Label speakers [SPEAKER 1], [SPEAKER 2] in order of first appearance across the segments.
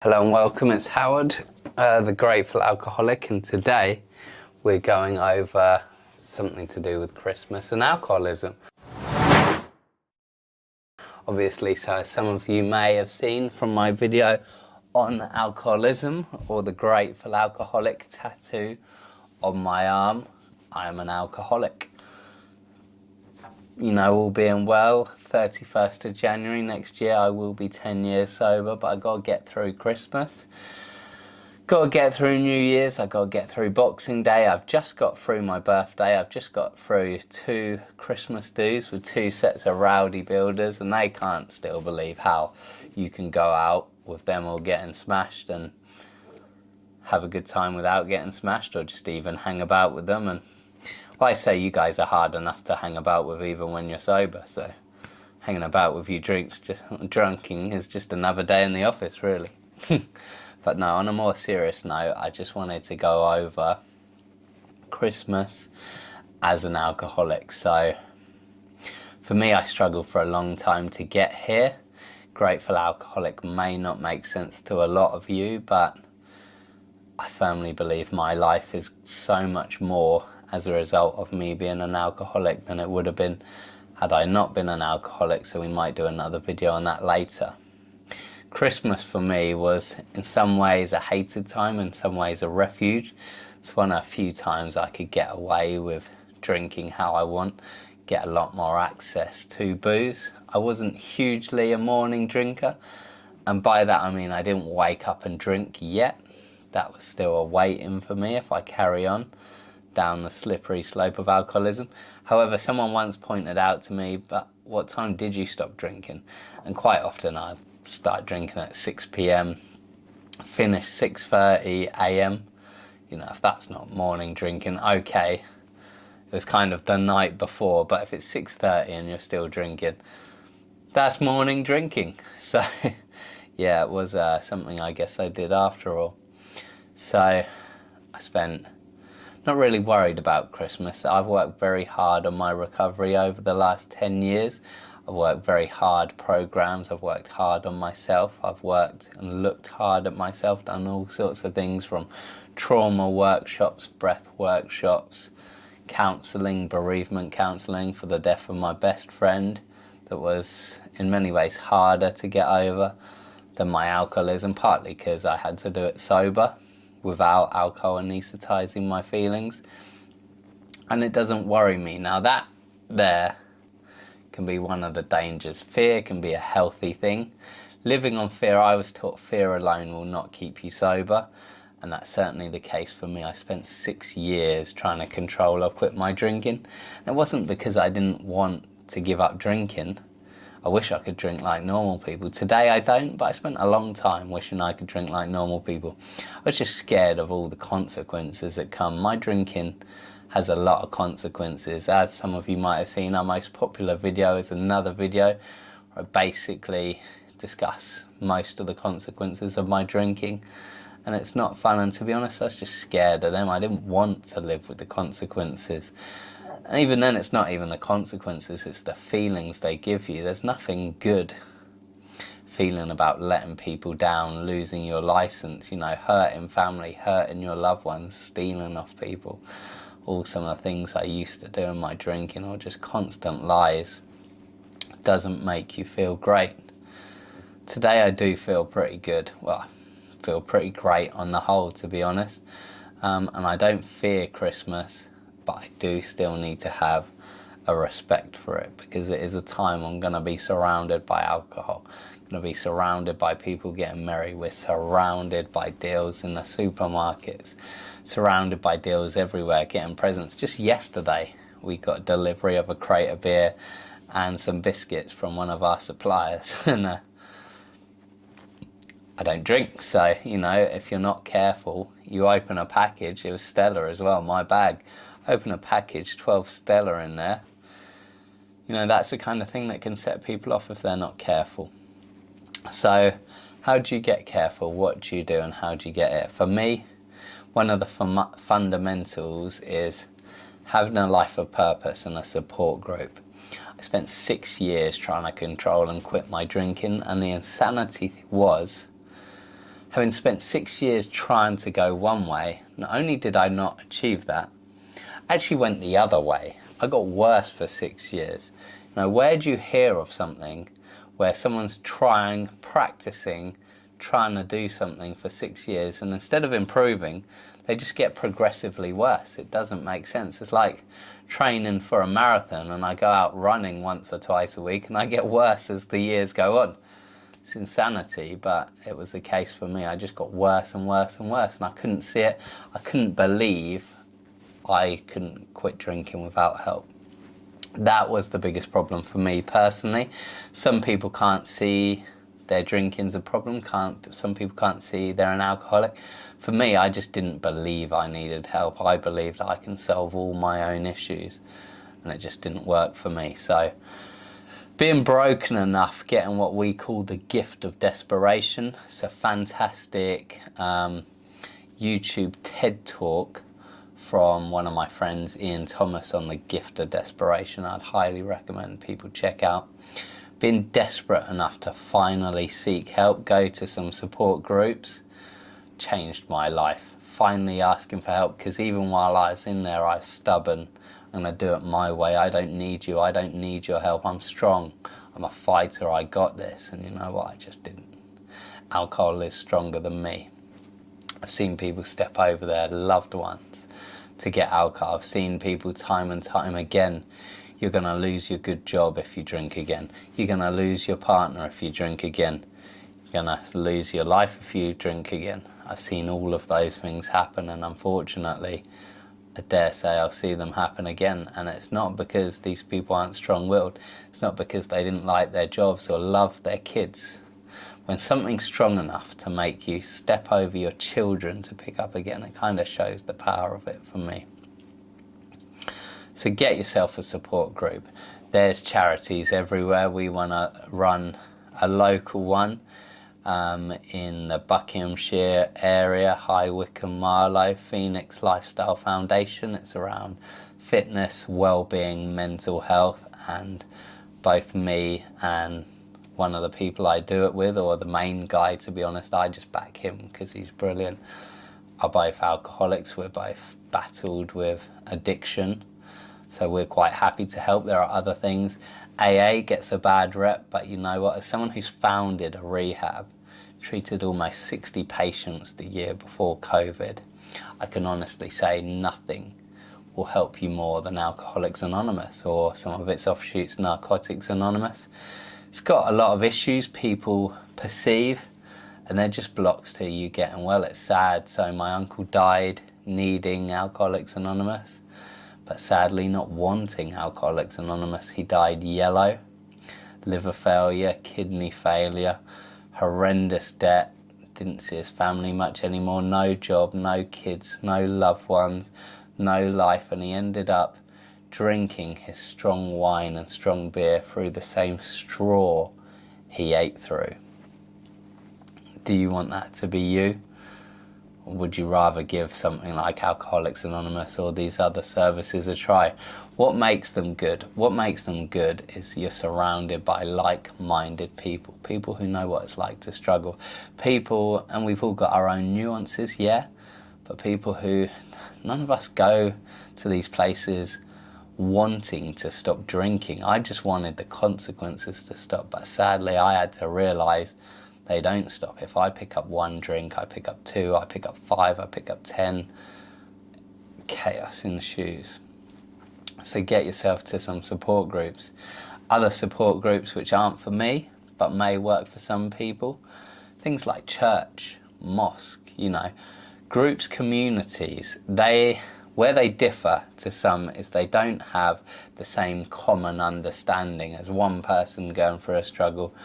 [SPEAKER 1] Hello and welcome, it's Howard, the Grateful Alcoholic, and today we're going over something to do with Christmas and alcoholism. Obviously, so some of you may have seen from my video on alcoholism or the Grateful Alcoholic tattoo on my arm, I am an alcoholic. You know, all being well, 31st of January next year I will be 10 years sober, but I gotta get through Christmas, gotta get through New Year's, I gotta get through Boxing Day, I've just got through my birthday, I've just got through 2 Christmas dues with 2 sets of rowdy builders, and they can't still believe how you can go out with them all getting smashed and have a good time without getting smashed, or just even hang about with them. And well, I say you guys are hard enough to hang about with even when you're sober, so hanging about with you drunking is just another day in the office, really. But no, on a more serious note, I just wanted to go over Christmas as an alcoholic. So for me, I struggled for a long time to get here. Grateful Alcoholic may not make sense to a lot of you, but I firmly believe my life is so much more as a result of me being an alcoholic than it would have been had I not been an alcoholic, so we might do another video on that later. Christmas for me was in some ways a hated time, in some ways a refuge. It's one of a few times I could get away with drinking how I want, get a lot more access to booze. I wasn't hugely a morning drinker, and by that I mean I didn't wake up and drink yet. That was still a waiting for me if I carry on down the slippery slope of alcoholism. However, someone once pointed out to me, but what time did you stop drinking? And quite often I start drinking at 6 p.m, finish 6:30 a.m. You know, if that's not morning drinking, okay. It was kind of the night before, but if it's 6:30 and you're still drinking, that's morning drinking. So yeah, it was something I guess I did after all. So I spent not really worried about Christmas. I've worked very hard on my recovery over the last 10 years. I've worked very hard programs, I've worked hard on myself, I've worked and looked hard at myself, done all sorts of things from trauma workshops, breath workshops, counselling, bereavement counselling for the death of my best friend that was in many ways harder to get over than my alcoholism, partly because I had to do it sober without alcohol anaesthetizing my feelings, and it doesn't worry me. Now that there can be one of the dangers. Fear can be a healthy thing. Living on fear, I was taught fear alone will not keep you sober, and that's certainly the case for me. I spent 6 years trying to control or quit my drinking. It wasn't because I didn't want to give up drinking. I wish I could drink like normal people. Today I don't, but I spent a long time wishing I could drink like normal people. I was just scared of all the consequences that come. My drinking has a lot of consequences. As some of you might have seen, our most popular video is another video where I basically discuss most of the consequences of my drinking, and it's not fun, and to be honest I was just scared of them. I didn't want to live with the consequences. And even then, it's not even the consequences, it's the feelings they give you. There's nothing good feeling about letting people down, losing your license, you know, hurting family, hurting your loved ones, stealing off people. All some of the things I used to do in my drinking, or just constant lies. Doesn't make you feel great. Today I do feel pretty good. Well, I feel pretty great on the whole, to be honest. And I don't fear Christmas, but I do still need to have a respect for it, because it is a time I'm going to be surrounded by alcohol. I'm going to be surrounded by people getting merry. We're surrounded by deals in the supermarkets, surrounded by deals everywhere, getting presents. Just yesterday we got delivery of a crate of beer and some biscuits from one of our suppliers. And I don't drink, so you know, if you're not careful, you open a package. It was Stella as well, my bag. Open a package, 12 Stella in there. You know, that's the kind of thing that can set people off if they're not careful. So how do you get careful? What do you do, and how do you get it? For me, one of the fundamentals is having a life of purpose and a support group. I spent 6 years trying to control and quit my drinking, and the insanity was Having spent 6 years trying to go one way, not only did I not achieve that, I actually went the other way. I got worse for 6 years. You know, where do you hear of something where someone's practicing, trying to do something for 6 years, and instead of improving, they just get progressively worse? It doesn't make sense. It's like training for a marathon, and I go out running once or twice a week, and I get worse as the years go on. It's insanity, but it was the case for me. I just got worse and worse and worse, and I couldn't see it. I couldn't believe I couldn't quit drinking without help. That was the biggest problem for me personally. Some people can't see their drinking's a problem. Some people can't see they're an alcoholic. For me, I just didn't believe I needed help. I believed I can solve all my own issues, and it just didn't work for me. So being broken enough, getting what we call the gift of desperation. It's a fantastic YouTube TED talk from one of my friends, Ian Thomas, on the gift of desperation. I'd highly recommend people check out. Being desperate enough to finally seek help, go to some support groups, changed my life. Finally asking for help, because even while I was in there, I was stubborn. I'm going to do it my way. I don't need you. I don't need your help. I'm strong. I'm a fighter. I got this. And you know what? I just didn't. Alcohol is stronger than me. I've seen people step over their loved ones to get alcohol. I've seen people time and time again. You're going to lose your good job if you drink again. You're going to lose your partner if you drink again. You're going to lose your life if you drink again. I've seen all of those things happen, and unfortunately, I dare say I'll see them happen again. And it's not because these people aren't strong-willed. It's not because they didn't like their jobs or love their kids. When something's strong enough to make you step over your children to pick up again, it kind of shows the power of it for me. So get yourself a support group. There's charities everywhere. We want to run a local one in the Buckinghamshire area, High Wycombe, Marlow, Phoenix Lifestyle Foundation. It's around fitness, well-being, mental health, and both me and one of the people I do it with, or the main guy, to be honest, I just back him because he's brilliant, are both alcoholics. We're both battled with addiction, so we're quite happy to help. There are other things. AA gets a bad rep, but you know what, as someone who's founded a rehab, treated almost 60 patients the year before COVID, I can honestly say nothing will help you more than Alcoholics Anonymous, or some of its offshoots, Narcotics Anonymous. It's got a lot of issues people perceive, and they're just blocks to you getting well. It's sad. So my uncle died needing Alcoholics Anonymous, but sadly not wanting Alcoholics Anonymous. He died yellow, liver failure, kidney failure, horrendous debt, didn't see his family much anymore, no job, no kids, no loved ones, no life, and he ended up drinking his strong wine and strong beer through the same straw he ate through. Do you want that to be you? Or would you rather give something like Alcoholics Anonymous or these other services a try? What makes them good? What makes them good is you're surrounded by like-minded people, people who know what it's like to struggle. People, and we've all got our own nuances, yeah, but people who, none of us go to these places wanting to stop drinking. I just wanted the consequences to stop, but sadly I had to realize they don't stop. If I pick up one drink, I pick up two, I pick up five, I pick up 10. Chaos ensues. So get yourself to some support groups. Other support groups which aren't for me, but may work for some people. Things like church, mosque, you know, groups, communities, where they differ to some is they don't have the same common understanding as one person going through a struggle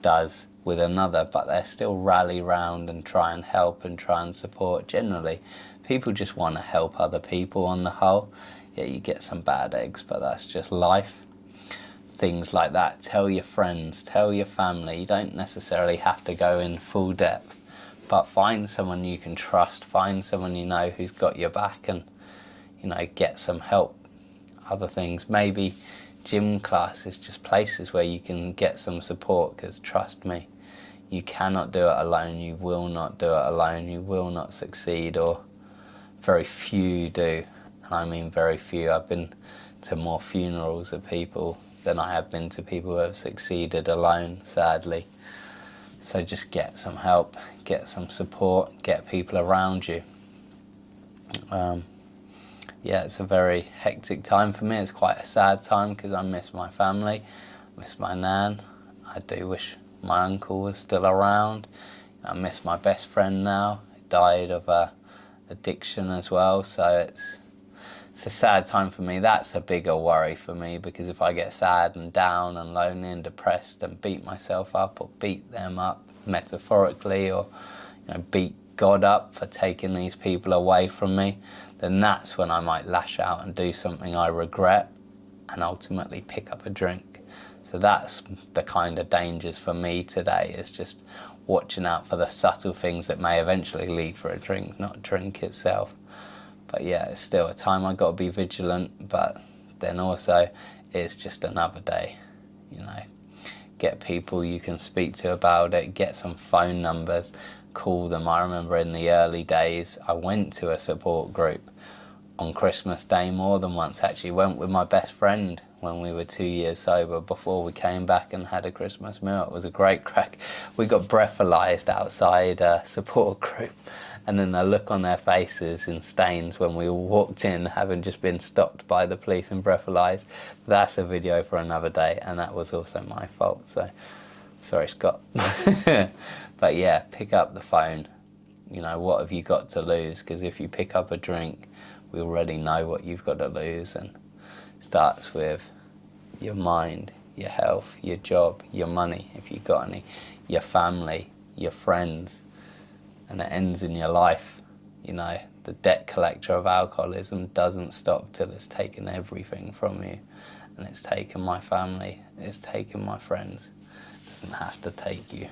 [SPEAKER 1] does with another, but they still rally round and try and help and try and support. Generally, people just want to help other people on the whole. Yeah, you get some bad eggs, but that's just life. Things like that. Tell your friends, tell your family. You don't necessarily have to go in full depth, but find someone you can trust, find someone you know who's got your back, and you know, get some help. Other things, maybe gym classes, just places where you can get some support, because trust me, You cannot do it alone. You will not do it alone. You will not succeed, or very few do. And I mean very few. I've been to more funerals of people than I have been to people who have succeeded alone, sadly. So just get some help, get some support, get people around you. Yeah, it's a very hectic time for me. It's quite a sad time because I miss my family, miss my nan. I do wish my uncle was still around. I miss my best friend now. He died of addiction as well, so it's a sad time for me. That's a bigger worry for me, because if I get sad and down and lonely and depressed and beat myself up or beat them up metaphorically, or beat God up for taking these people away from me, then that's when I might lash out and do something I regret and ultimately pick up a drink. So that's the kind of dangers for me today, is just watching out for the subtle things that may eventually lead for a drink, not drink itself. But yeah, it's still a time I've got to be vigilant, but then also it's just another day, Get people you can speak to about it, get some phone numbers, call them. I remember in the early days, I went to a support group on Christmas Day more than once, actually. Went with my best friend when we were 2 years sober, before we came back and had a Christmas meal. It was a great crack. We got breathalyzed outside a support group, and then the look on their faces in stains when we all walked in, having just been stopped by the police and breathalyzed. That's a video for another day, and that was also my fault, so sorry, Scott. But yeah, pick up the phone. What have you got to lose? Because if you pick up a drink, we already know what you've got to lose, and it starts with your mind, your health, your job, your money, if you've got any, your family, your friends, and it ends in your life. The debt collector of alcoholism doesn't stop till it's taken everything from you, and it's taken my family, it's taken my friends. It doesn't have to take you.